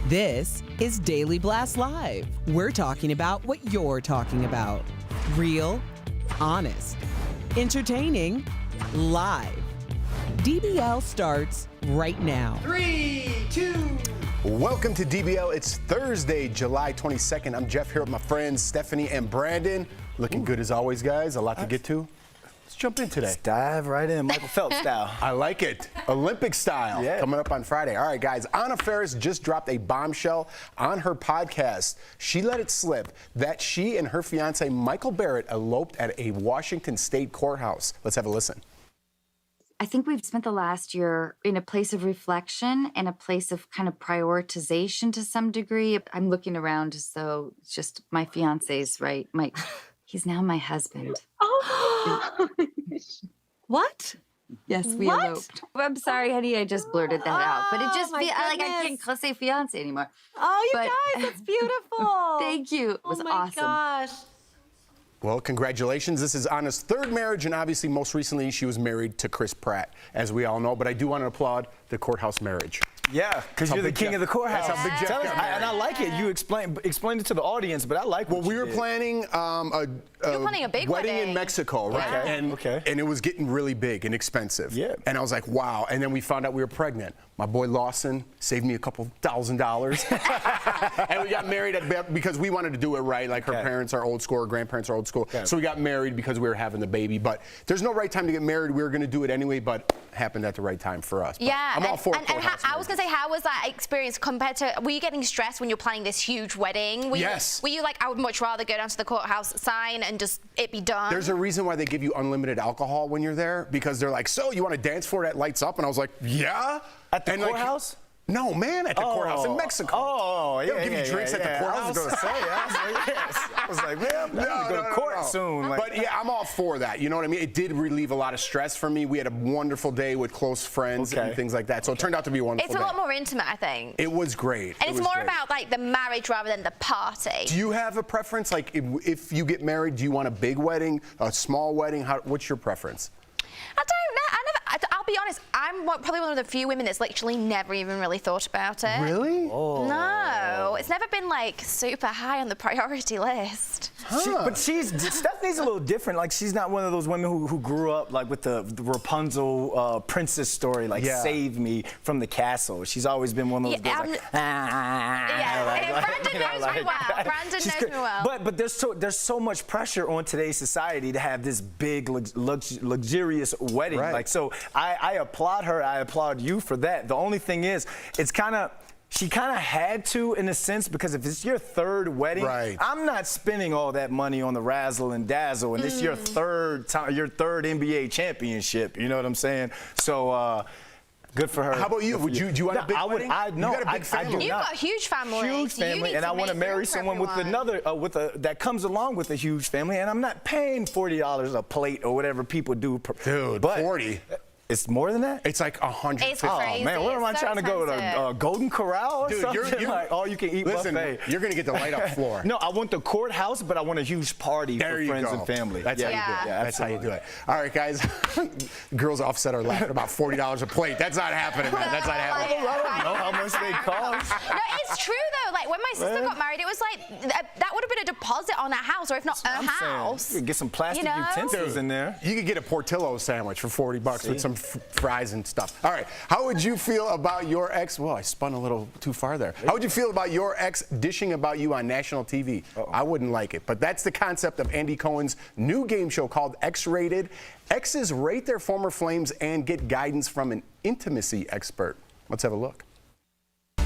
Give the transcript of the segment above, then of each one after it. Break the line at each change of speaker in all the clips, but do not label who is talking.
This is Daily Blast Live. We're talking about what you're talking about. Real, honest, entertaining, live. DBL starts right now.
3, 2.
Welcome to DBL. It's Thursday, July 22nd. I'm Jeff here with my friends Stephanie and Brandon. Looking good as always, guys. A lot to get to. Let's jump in today.
Let's dive right in, Michael Phelps style.
I like it. Olympic style.
Yeah.
Coming up on Friday. All right, guys. Anna Faris just dropped a bombshell on her podcast. She let it slip that she and her fiance, Michael Barrett, eloped at a Washington State courthouse. Let's have a listen.
I think we've spent the last year in a place of reflection and a place of kind of prioritization to some degree. I'm looking around as though it's just my fiance's right. He's now my husband.
Oh, What?
Yes, we
What?
eloped. I'm sorry, honey, I just blurted that out. But it just
my
feels like I
goodness.
can't say fiance anymore.
Oh, you
But-
guys, that's beautiful.
Thank you. It was
oh my
awesome.
gosh.
Well, congratulations. This is Anna's third marriage, and obviously, most recently, she was married to Chris Pratt, as we all know. But I do want to applaud the courthouse marriage.
Yeah, because you're the king of the courthouse.
That's how Big Jeff
Tell us,
got married.
and I like it. You explained it to the audience, but I like
Well,
what
we
you
were
did.
planning
planning a big
wedding in
wedding.
Mexico, right?
Okay,
And,
okay.
and it was getting really big and expensive.
Yeah.
And I was like, wow. And then we found out we were pregnant. My boy Lawson saved me a couple $1,000s. And we got married because we wanted to do it right. Like her
Okay.
parents are old school, her grandparents are old school.
Okay.
So we got married because we were having the baby. But there's no right time to get married. We were going to do it anyway, but happened at the right time for us. But
Yeah,
I'm all for
and
courthouse
I was gonna say, how was that experience compared to? Were you getting stressed when you're planning this huge wedding? Were
Yes.
Were you like, I would much rather go down to the courthouse, sign, and just it be done?
There's a reason why they give you unlimited alcohol when you're there, because they're like, so you want to dance floor that lights up? And I was like, yeah.
At the
And, like,
courthouse?
No, man, at the courthouse in Mexico.
Oh, yeah.
They don't give you drinks at the courthouse.
I was going to say, I was like, man, I'm going to go to court soon. Like,
But yeah, I'm all for that. You know what I mean? It did relieve a lot of stress for me. We had a wonderful day with close friends
Okay.
and things like that. So it turned out to be a wonderful
It's a
day.
lot more intimate, I think.
It was great.
And
It
it's
was
more
great.
about like the marriage rather than the party.
Do you have a preference? Like, if you get married, do you want a big wedding, a small wedding? What's your preference?
I don't know. I'll be honest. I'm probably one of the few women that's literally never even really thought about it.
Really?
Oh.
No, it's never been like super high on the priority list.
But Stephanie's a little different. Like, she's not one of those women who grew up like with the Rapunzel princess story, like
Yeah.
save me from the castle. She's always been one of those girls like,
Brandon knows me well. Brandon knows me well.
But there's so much pressure on today's society to have this big luxurious wedding.
Right.
Like, so I applaud her. I applaud you for that. The only thing is, she kind of had to, in a sense, because if it's your third wedding,
Right.
I'm not spending all that money on the razzle and dazzle, and it's your third NBA championship. You know what I'm saying? So good for her.
How about you? Do you want a big
I would.
wedding?
No,
You got a big
I
family.
do
You've
not.
got a huge family.
Huge
so you
family,
need
and I want to
make
marry
room for
someone with
everyone.
another that comes along with a huge family, and I'm not paying $40 a plate or whatever people do.
Dude,
but
40.
It's more than that.
It's like 150.
It's
Oh
crazy.
man, where am I
It's so
trying to go to
expensive.
Golden Corral or
Dude,
something?
you're
Like all you can eat
Listen,
buffet.
you're gonna get the light up floor.
No, I want the courthouse, but I want a huge party
There
for
you
friends
go.
and family.
That's how you do it.
Yeah.
That's how you do it. All right, guys. Girls offset are laughing about $40 a plate. That's not happening, man. That's not happening.
I don't know how much they cost.
No, it's true though. Like when my sister got married, it was like that would have been a deposit on a house, or if not a
I'm saying,
house.
you could get some plastic
You know?
utensils in there.
You could get a Portillo sandwich for $40 with some fries and stuff. All right. How would you feel about your ex? Well, I spun a little too far there. How would you feel about your ex dishing about you on national TV? I wouldn't like it. But that's the concept of Andy Cohen's new game show called X-Rated. Exes rate their former flames and get guidance from an intimacy expert. Let's have a look.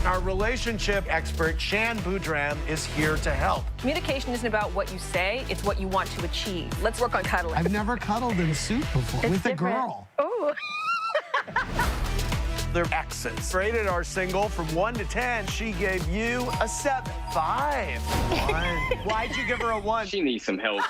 Our relationship expert, Shan Boudram, is here to help.
Communication isn't about what you say, it's what you want to achieve. Let's work on cuddling.
I've never cuddled in a suit before with a girl.
Ooh.
They're exes. Rated our single from 1 to 10. She gave you a 7. 5. 1. Why'd you give her a 1?
She needs some help.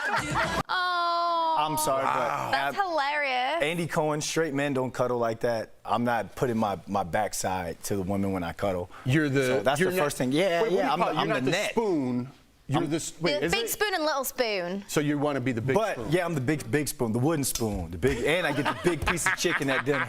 Oh,
I'm sorry, but
that's hilarious.
Andy Cohen, straight men don't cuddle like that. I'm not putting my backside to the women when I cuddle. So that's the first thing. Yeah,
Wait, what do you
yeah.
call it?
I'm
You're
the
not the
net.
spoon. You're the wait,
The
is
big
it?
spoon and little spoon.
So you want to be the big
But
spoon.
yeah, I'm the big spoon, the wooden spoon, the big, and I get the big piece of chicken at dinner.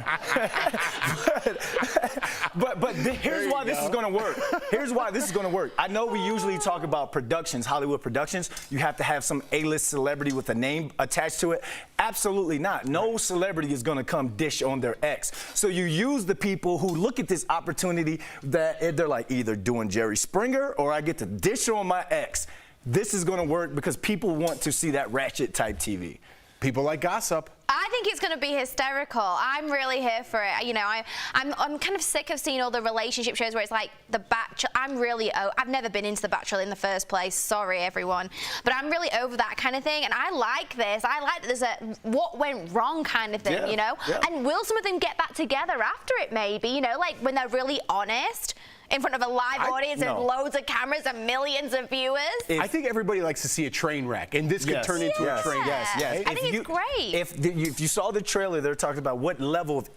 but here's why this is gonna work. Here's why this is gonna work. I know we usually talk about productions, Hollywood productions. You have to have some A-list celebrity with a name attached to it. Absolutely not. No celebrity is gonna come dish on their ex. So you use the people who look at this opportunity that they're like either doing Jerry Springer or I get to dish on my ex. This is going to work because people want to see that ratchet type TV.
People like gossip.
I think it's going to be hysterical. I'm really here for it. You know, I'm kind of sick of seeing all the relationship shows where it's like The Bachelor. I've never been into The Bachelor in the first place. Sorry, everyone. But I'm really over that kind of thing. And I like this. I like that there's a what went wrong kind of thing,
Yeah,
you know?
yeah.
And will some of them get back together after it maybe, you know, like when they're really honest? in front of a live audience and loads of cameras and millions of viewers.
I think everybody likes to see a train wreck, and this could turn into a train wreck.
Yes.
I think it's great.
If you saw the trailer, they're talking about what level of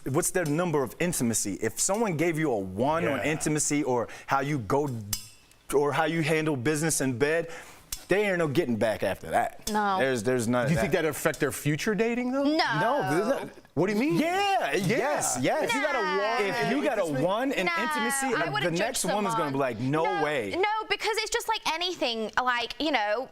what's their number of intimacy. If someone gave you a 1 on intimacy or how you go or how you handle business in bed, there ain't no getting back after that.
No.
There's none of that.
Do you think that'd affect their future dating, though?
No.
What do you mean?
Yes.
If you got a 1,
if you got a 1 in intimacy, the next woman's gonna be like, no way.
No, because it's just like anything. Like, you know,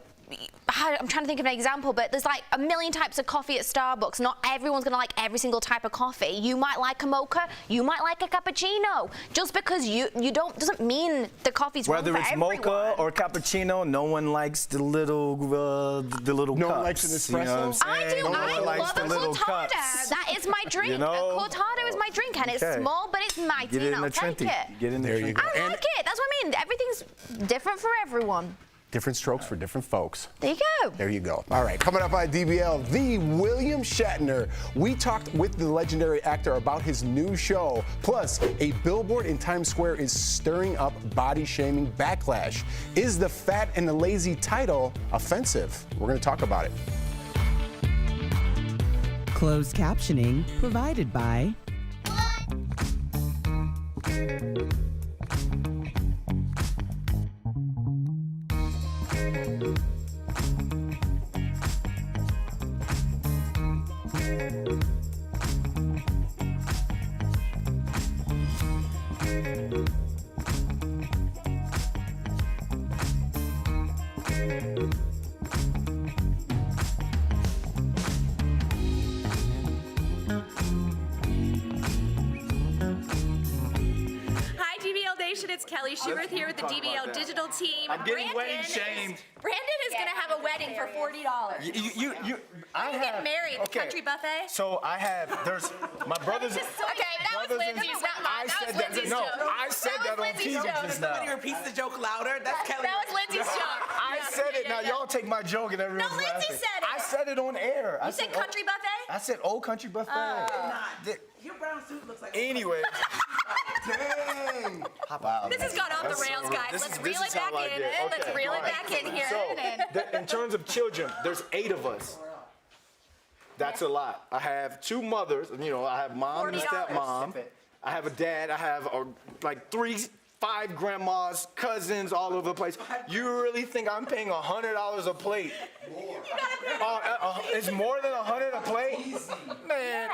I'm trying to think of an example, but there's like a million types of coffee at Starbucks. Not everyone's gonna like every single type of coffee. You might like a mocha, you might like a cappuccino. Just because you don't doesn't mean the coffee's wrong for everyone.
Whether it's mocha or cappuccino, no one likes the little cups.
No one likes an espresso?
You know what I'm
I
saying?
do.
No
I
one likes
love
the
a
little
cortada.
cups.
That is my drink.
You know?
A cortada is my drink, and it's small, but it's mighty,
Get it in
and
the
I'll take
Trenti.
it.
Get in
There you go.
I like it. That's what I mean. Everything's different for everyone.
Different strokes for different folks.
There you go.
There you go. All right, coming up on DBL, the William Shatner. We talked with the legendary actor about his new show. Plus, a billboard in Times Square is stirring up body-shaming backlash. Is the fat and the lazy title offensive? We're going to talk about it.
Closed captioning provided by
It's Kelly Schuberth here with the DBL digital team.
I'm getting wedding shamed.
Brandon is going to have a wedding for $40.
I
You get married, country buffet.
So there's my brother's.
Okay, that was Lindsay's, not mine. That was Lindsay's joke.
I said that on TV just now.
Somebody repeats the joke louder. That's Kelly.
That was Lindsay's joke.
I said it. Now y'all take my joke and everyone's
No, Lindsay
laughing.
said it.
I said it on air.
You said country buffet?
I said old country buffet.
Your brown suit looks like.
Anyway.
Dang.
Hop out.
This has gone off the rails, guys. Let's reel it back in. Let's reel it back in here.
So, in terms of children, there's 8 of us. That's a lot. I have 2 mothers. You know, I have mom and stepmom. I have a dad. I have like 5 grandmas, cousins all over the place. You really think I'm paying $100 a plate?
You gotta pay.
It's more than $100 a plate? Man.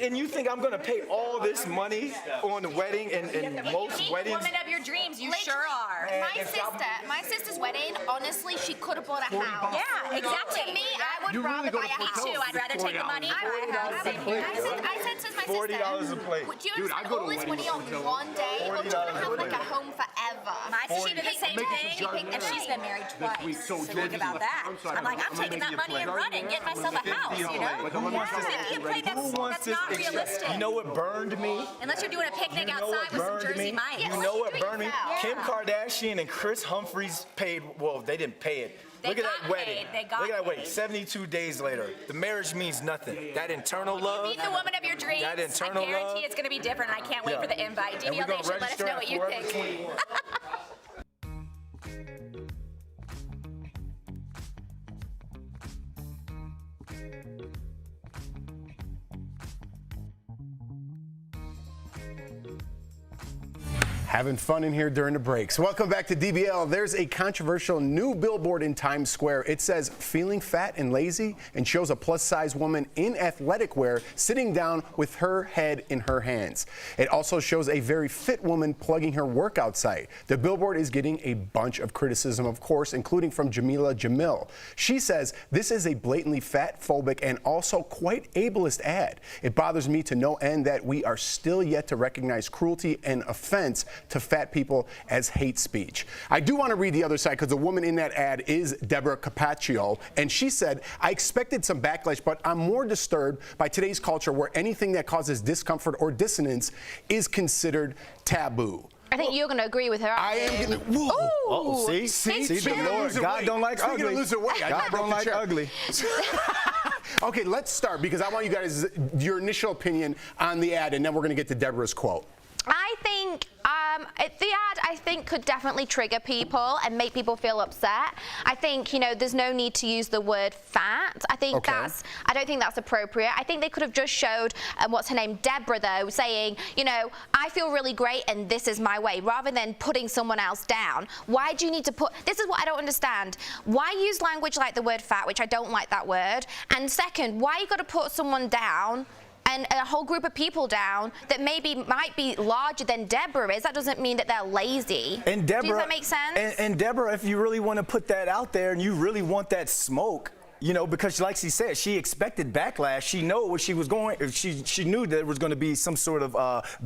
And you think I'm gonna pay all this money on the wedding and most weddings?
Woman of your dreams, you sure are.
My sister's wedding, honestly, she could have bought a house.
Yeah, exactly.
To me, I would rather buy a house.
I'd rather take the money and buy a house.
I said to my sister,
$40 a plate.
do you understand all this money on one day? Or do you want to have like a home forever?
My sister did the same thing, and she's been married twice. So think about that. I'm like, I'm taking that money and running, getting myself a house, you know? Cynthia played that's not realistic.
You know what burned me?
Unless you're doing a picnic outside with some Jersey Mike.
You know what burned me? Kim Kardashian and Chris Humphries paid, well, they didn't pay it. Look at that wedding. Look at that wedding. 72 days later. The marriage means nothing. That internal love.
Meet the woman of your dreams.
That internal
I guarantee
love.
it's going to be different. I can't wait for the invite. DBL Nation, let us know what you think.
Having fun in here during the breaks. Welcome back to DBL. There's a controversial new billboard in Times Square. It says, feeling fat and lazy, and shows a plus-size woman in athletic wear sitting down with her head in her hands. It also shows a very fit woman plugging her workout site. The billboard is getting a bunch of criticism, of course, including from Jamila Jamil. She says, this is a blatantly fat-phobic and also quite ableist ad. It bothers me to no end that we are still yet to recognize cruelty and offense to fat people as hate speech. I do want to read the other side because the woman in that ad is Deborah Capaccio, and she said, I expected some backlash, but I'm more disturbed by today's culture where anything that causes discomfort or dissonance is considered taboo.
I think you're going to agree with her.
I am going to. Whoa.
See, the Lord, God don't like ugly.
Speaking of losing weight,
God don't like ugly.
Okay, let's start because I want you guys your initial opinion on the ad, and then we're going to get to Deborah's quote.
I think the ad, I think, could definitely trigger people and make people feel upset. I think, you know, there's no need to use the word fat. I think I don't think that's appropriate. I think they could have just showed, what's her name, Deborah, though, saying, you know, I feel really great and this is my way, rather than putting someone else down. Why do you need to put, this is what I don't understand. Why use language like the word fat, which I don't like that word, and second, why you got to put someone down and a whole group of people down that maybe might be larger than Deborah is? That doesn't mean that they're lazy.
And Deborah,
does that make sense?
And Deborah, if you really want to put that out there and you really want that smoke, you know, because like she said, she expected backlash. She knew what she was going. She knew there was going to be some sort of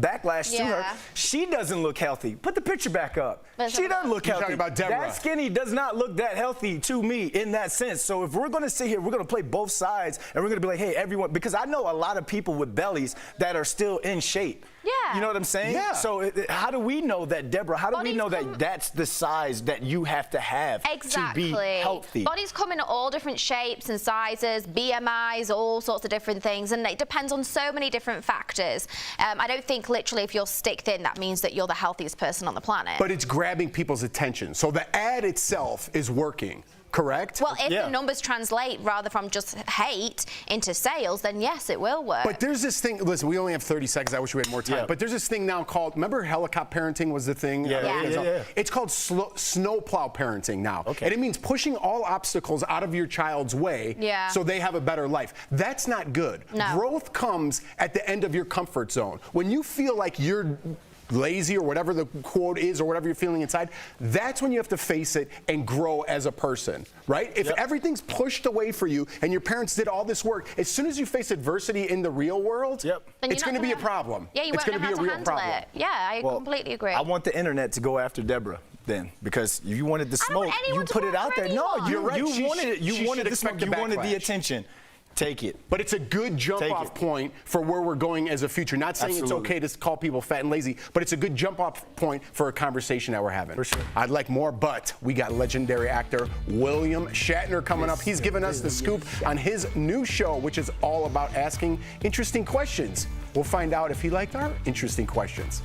backlash to her. She doesn't look healthy. Put the picture back up. She doesn't look healthy.
Talking about Deborah.
That skinny does not look that healthy to me in that sense. So if we're going to sit here, we're going to play both sides, and we're going to be like, hey, everyone, because I know a lot of people with bellies that are still in shape.
Yeah.
You know what I'm saying?
Yeah.
So how do we know that, Deborah? How do we know that that's the size that you have to have to be healthy?
Bodies come in all different shapes and sizes, BMIs, all sorts of different things, and it depends on so many different factors. I don't think literally if you're stick thin, that means that you're the healthiest person on the planet.
But it's grabbing people's attention. So the ad itself is working. Correct?
Well, if the numbers translate rather from just hate into sales, then yes, it will work.
But there's this thing, listen, we only have 30 seconds. I wish we had more time. But there's this thing now called, remember helicopter parenting was the thing?
Yeah.
It's called snowplow parenting now. And it means pushing all obstacles out of your child's way so they have a better life. That's not good.
No.
Growth comes at the end of your comfort zone. When you feel like you're lazy or whatever the quote is or whatever you're feeling inside, that's when you have to face it and grow as a person, right? If everything's pushed away for you and your parents did all this work, as soon as you face adversity in the real world, it's going to be a problem.
Yeah, you
it's
won't know
going to be
how
a
to
real
handle
problem.
it. Yeah, I completely agree.
I want the internet to go after Deborah then, because if you wanted the smoke, you put it out there. No,
You're right.
You wanted it. You wanted the smoke. You wanted the
backlash.
attention. Take it.
But it's a good jump-off point for where we're going as a future. Not saying it's okay to call people fat and lazy, but it's a good jump-off point for a conversation that we're having.
For sure.
I'd like more, but we got legendary actor William Shatner coming up. He's giving us the scoop on his new show, which is all about asking interesting questions. We'll find out if he liked our interesting questions.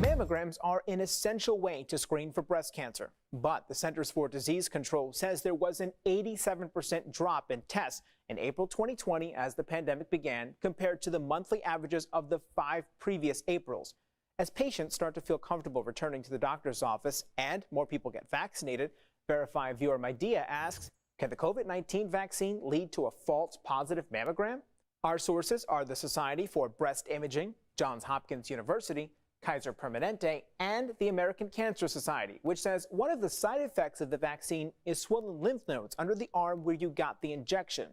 Mammograms are an essential way to screen for breast cancer, but the Centers for Disease Control says there was an 87% drop in tests in April 2020 as the pandemic began compared to the monthly averages of the 5 previous Aprils. As patients start to feel comfortable returning to the doctor's office and more people get vaccinated, Verify viewer Mydia asks, can the COVID-19 vaccine lead to a false positive mammogram? Our sources are the Society for Breast Imaging, Johns Hopkins University, Kaiser Permanente, and the American Cancer Society, which says one of the side effects of the vaccine is swollen lymph nodes under the arm where you got the injection.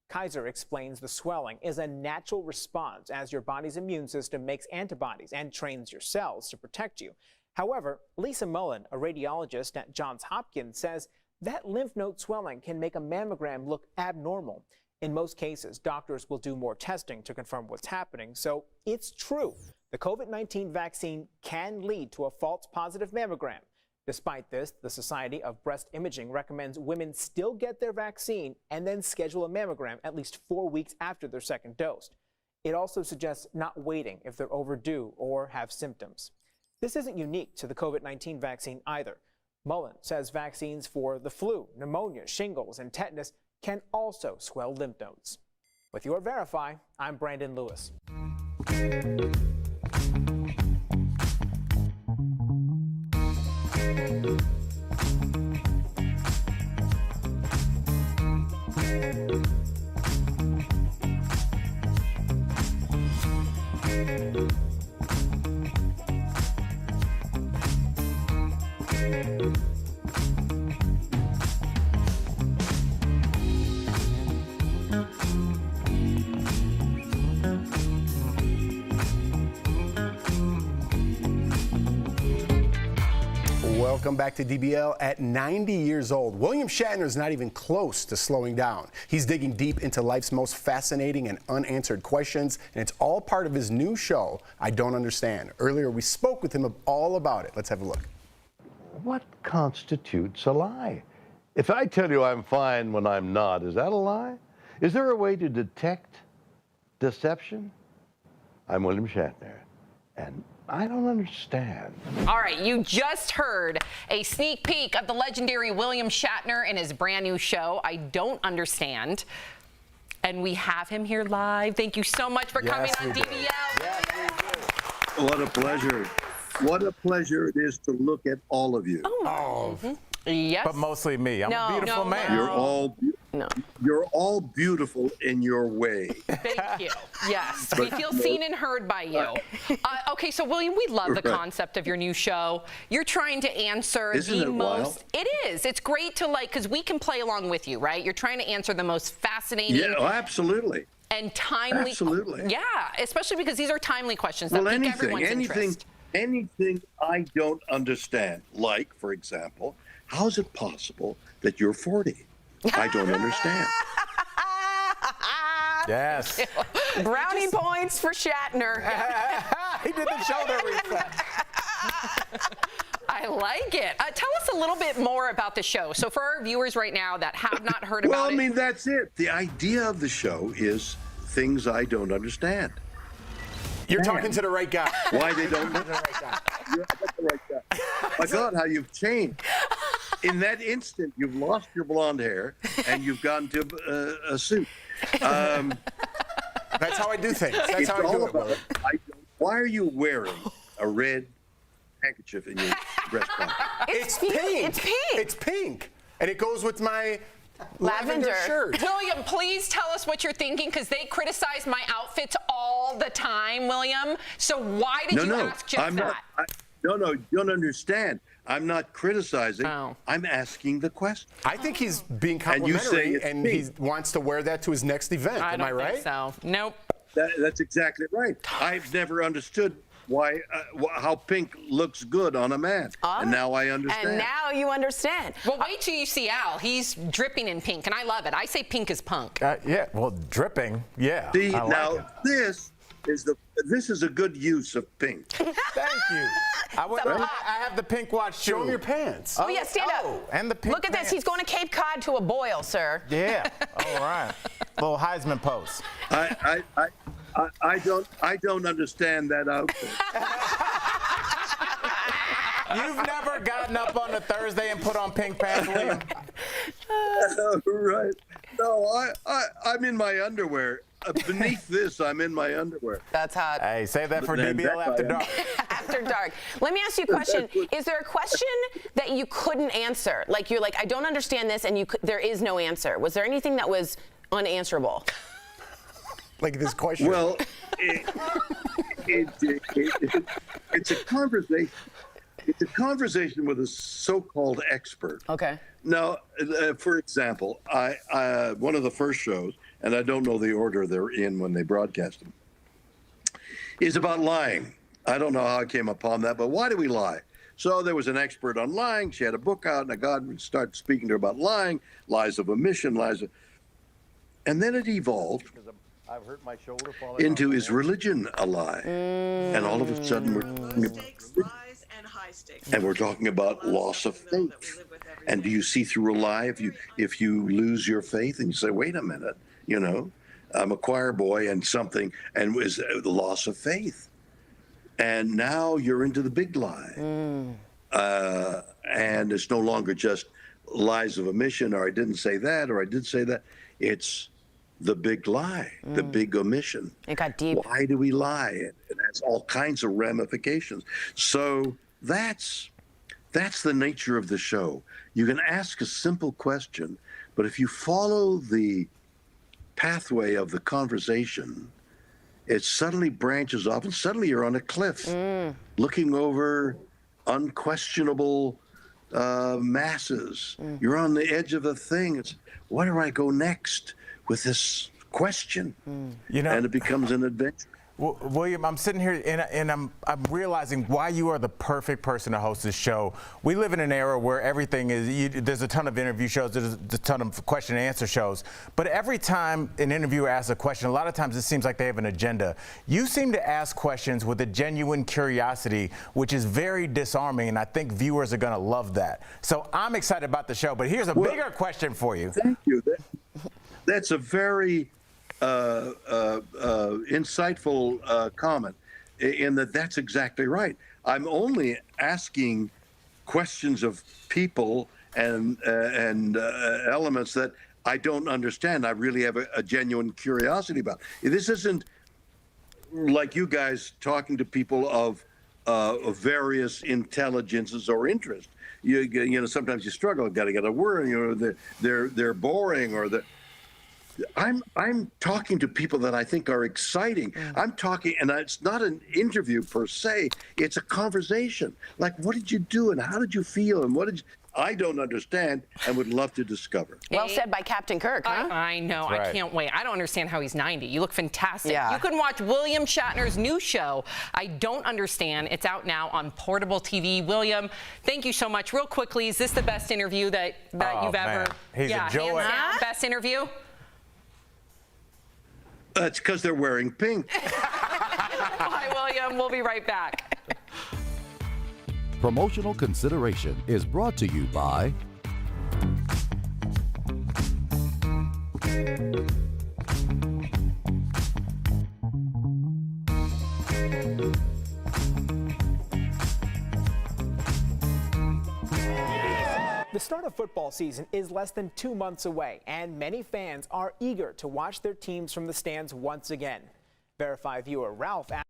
Kaiser explains the swelling is a natural response as your body's immune system makes antibodies and trains your cells to protect you. However, Lisa Mullen, a radiologist at Johns Hopkins, says that lymph node swelling can make a mammogram look abnormal. In most cases, doctors will do more testing to confirm what's happening, so it's true. The COVID-19 vaccine can lead to a false positive mammogram. Despite this, the Society of Breast Imaging recommends women still get their vaccine and then schedule a mammogram at least 4 weeks after their second dose. It also suggests not waiting if they're overdue or have symptoms. This isn't unique to the COVID-19 vaccine either. Mullen says vaccines for the flu, pneumonia, shingles, and tetanus can also swell lymph nodes. With your Verify, I'm Brandon Lewis.
Welcome back to DBL. At 90 years old, William Shatner is not even close to slowing down. He's digging deep into life's most fascinating and unanswered questions, and it's all part of his new show, I Don't Understand. Earlier, we spoke with him all about it. Let's have a look.
What constitutes a lie? If I tell you I'm fine when I'm not, is that a lie? Is there a way to detect deception? I'm William Shatner, and I don't understand.
All right, you just heard a sneak peek of the legendary William Shatner in his brand new show, I Don't Understand. And we have him here live. Thank you so much for coming on DBL.
Yes, we do.
What a pleasure. What a pleasure it is to look at all of you.
Yes.
But mostly me. I'm a beautiful man.
You're all beautiful in your way.
Thank you. Yes, we feel seen and heard by you. Okay, so William, we love the concept of your new show. You're trying to answer
Isn't it wild?
It is. It's great to because we can play along with you, right? You're trying to answer the most fascinating.
Yeah, absolutely.
And timely.
Absolutely.
Yeah, especially because these are timely questions that pique everyone's interest.
Anything I don't understand, like, for example, how is it possible that you're 40? I don't understand.
Yes.
Brownie points for Shatner.
He did the shoulder reflex.
I like it. Tell us a little bit more about the show. So for our viewers right now that have not heard about it.
Well, I mean, that's it. The idea of the show is things I don't understand.
You're talking to the right guy.
Why they don't know the right guy. You're the right guy. My God, how you've changed. In that instant, you've lost your blonde hair and you've gone to a suit.
That's how I do things. That's how I do it, brother.
Why are you wearing a red handkerchief in your breast pocket?
It's pink.
It's pink.
It's pink. And it goes with my lavender shirt.
William, please tell us what you're thinking, because they criticize my outfits all the time, William. So why did you ask just that?
No, you don't understand. I'm not criticizing. I'm asking the question.
I think he's being complimentary, and he wants to wear that to his next event. Am I right?
Think so. Nope.
That's exactly right. I've never understood why how pink looks good on a man, and now I understand.
And now you understand.
Well, wait till you see Al. He's dripping in pink, and I love it. I say pink is punk.
Yeah, well, dripping, yeah.
See,
I like
now
it.
this is a good use of pink.
Thank you. I have the pink watch too.
Show him your pants.
Oh, yeah, stand up.
And the pink
Look at this. He's going to Cape Cod to a boil, sir.
Yeah. All right. Little Heisman pose.
I don't understand that outfit.
You've never gotten up on a Thursday and put on pink pants, William?
Right. No, I'm in my underwear. Beneath this, I'm in my underwear.
That's hot.
Hey, save that for DBL After Dark.
After dark. Let me ask you a question. Is there a question that you couldn't answer? Like you're like, I don't understand this, and there is no answer. Was there anything that was unanswerable?
Like this question.
Well, it's a conversation. It's a conversation with a so-called expert.
Okay.
Now, for example, one of the first shows, and I don't know the order they're in when they broadcast them, is about lying. I don't know how I came upon that, but why do we lie? So there was an expert on lying. She had a book out, and God started speaking to her about lying, lies of omission, and then it evolved
I've hurt my shoulder
into is religion a lie? And all of a sudden we're talking about loss of faith. And do you see through a lie if you lose your faith and you say, wait a minute, I'm a choir boy and something, and was the loss of faith. And now you're into the big lie. And it's no longer just lies of omission, or I didn't say that, or I did say that. It's the big lie, the big omission.
It got deep.
Why do we lie? It has all kinds of ramifications. So that's the nature of the show. You can ask a simple question, but if you follow the pathway of the conversation, it suddenly branches off, and suddenly you're on a cliff, looking over unquestionable masses. You're on the edge of a thing. It's, where do I go next with this question? And it becomes an adventure.
William, I'm sitting here and I'm realizing why you are the perfect person to host this show. We live in an era where everything is, there's a ton of interview shows, there's a ton of question and answer shows, but every time an interviewer asks a question, a lot of times it seems like they have an agenda. You seem to ask questions with a genuine curiosity, which is very disarming, and I think viewers are going to love that. So I'm excited about the show, but here's a bigger question for you.
Thank you. That's a very insightful comment, in that that's exactly right. I'm only asking questions of people and elements that I don't understand. I really have a genuine curiosity about. This isn't like you guys talking to people of various intelligences or interests. You know, sometimes you struggle. I've got to get a word. You know, they're boring, or I'm talking to people that I think are exciting. I'm talking, and it's not an interview per se. It's a conversation. Like, what did you do, and how did you feel, and what did you? I don't understand and would love to discover.
Well said by Captain Kirk, huh?
I know.
Right.
I can't wait. I don't understand how he's 90. You look fantastic.
Yeah.
You can watch William Shatner's new show, I Don't Understand. It's out now on portable TV. William, thank you so much. Real quickly, is this the best interview that you've ever?
He's a joy.
Hands down, best interview?
It's because they're wearing pink.
Bye, William. We'll be right back.
Promotional consideration is brought to you by
The start of football season is less than 2 months away, and many fans are eager to watch their teams from the stands once again. Verify viewer Ralph asked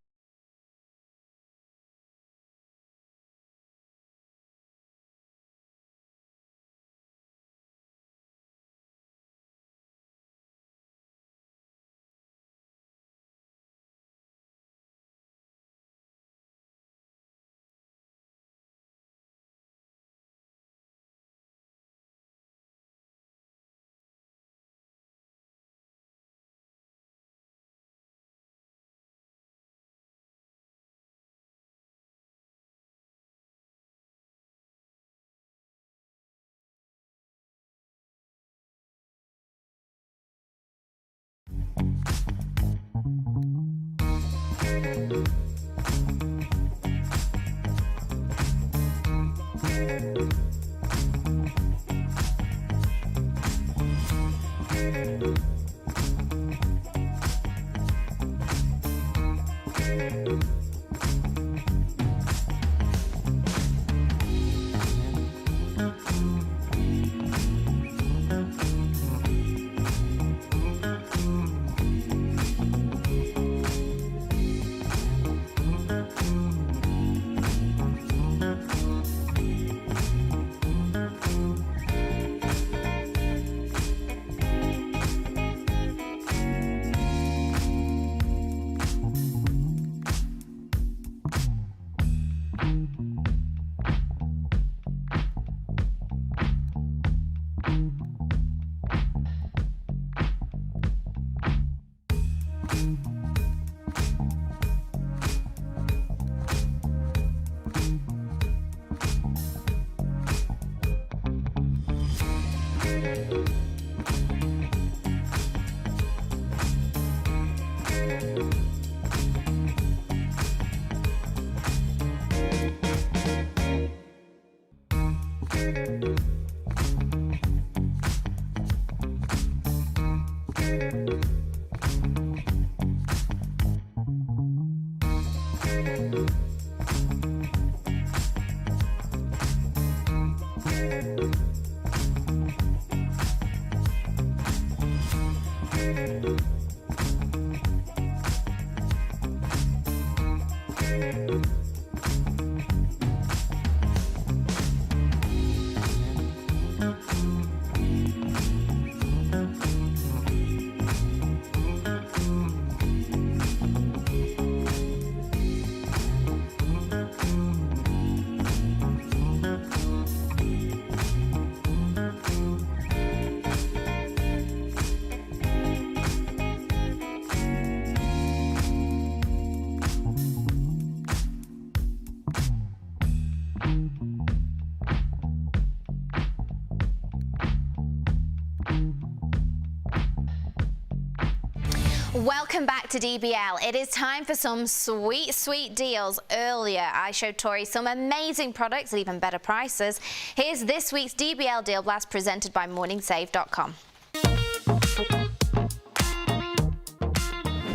Welcome back to DBL. It is time for some sweet, sweet deals. Earlier, I showed Tori some amazing products at even better prices. Here's this week's DBL Deal Blast presented by MorningSave.com.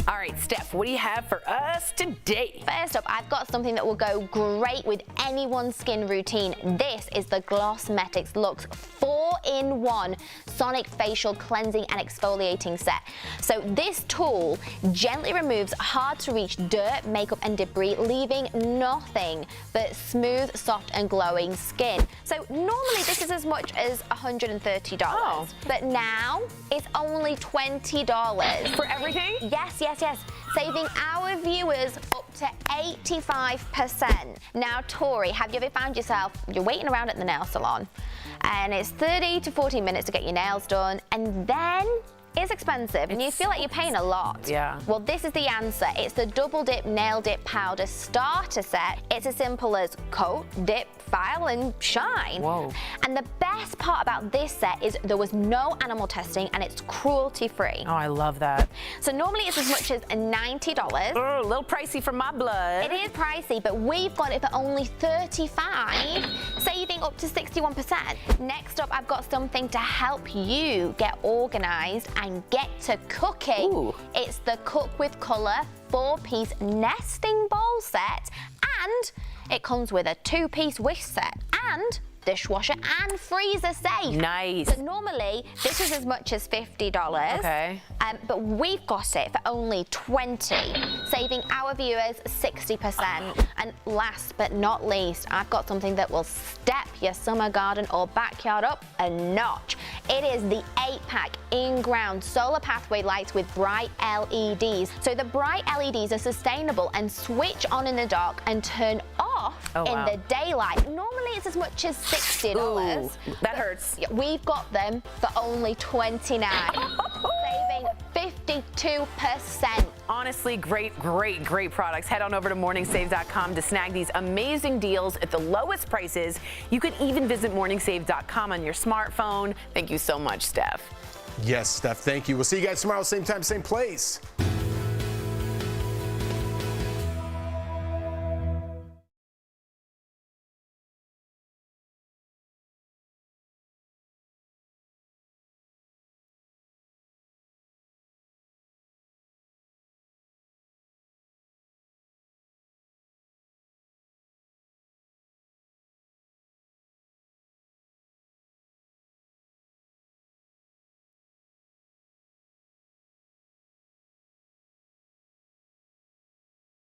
All right, Steph, what do you have for us today?
First up, I've got something that will go great with anyone's skin routine. This is the Glossmetics Luxe 4-in-1 Sonic Facial Cleansing and Exfoliating Set. So this tool gently removes hard-to-reach dirt, makeup, and debris, leaving nothing but smooth, soft, and glowing skin. So normally this is as much as $130, but now it's only $20.
For everything?
Yes, yes, yes. Saving our viewers up to 85%. Now, Tori, have you ever found yourself, you're waiting around at the nail salon, and it's 30 to 40 minutes to get your nails done, and then it's expensive, and you feel like you're paying a lot.
Yeah.
Well, this is the answer. It's the Double Dip Nail Dip Powder Starter Set. It's as simple as coat, dip, file, and shine.
Whoa.
And the best part about this set is there was no animal testing, and it's cruelty-free.
Oh, I love that.
So normally it's as much as $90.
Oh, a little pricey for my blood.
It is pricey, but we've got it for only $35, saving up to 61%. Next up, I've got something to help you get organized and get to cooking.
Ooh.
It's the Cook with Color 4-piece nesting bowl set, and it comes with a 2-piece wish set and dishwasher and freezer safe.
Nice.
So normally this is as much as $50.
Okay.
But we've got it for only $20, saving our viewers 60%. And last but not least, I've got something that will step your summer garden or backyard up a notch. It is the 8-pack in-ground solar pathway lights with bright LEDs. So the bright LEDs are sustainable and switch on in the dark and turn off in the daylight. Normally it's as much as $60.
Ooh, that hurts.
We've got them for only $29, saving 52%.
Honestly, great, great, great products. Head on over to morningsave.com to snag these amazing deals at the lowest prices. You could even visit morningsave.com on your smartphone. Thank you so much, Steph.
Yes, Steph, thank you. We'll see you guys tomorrow, same time, same place.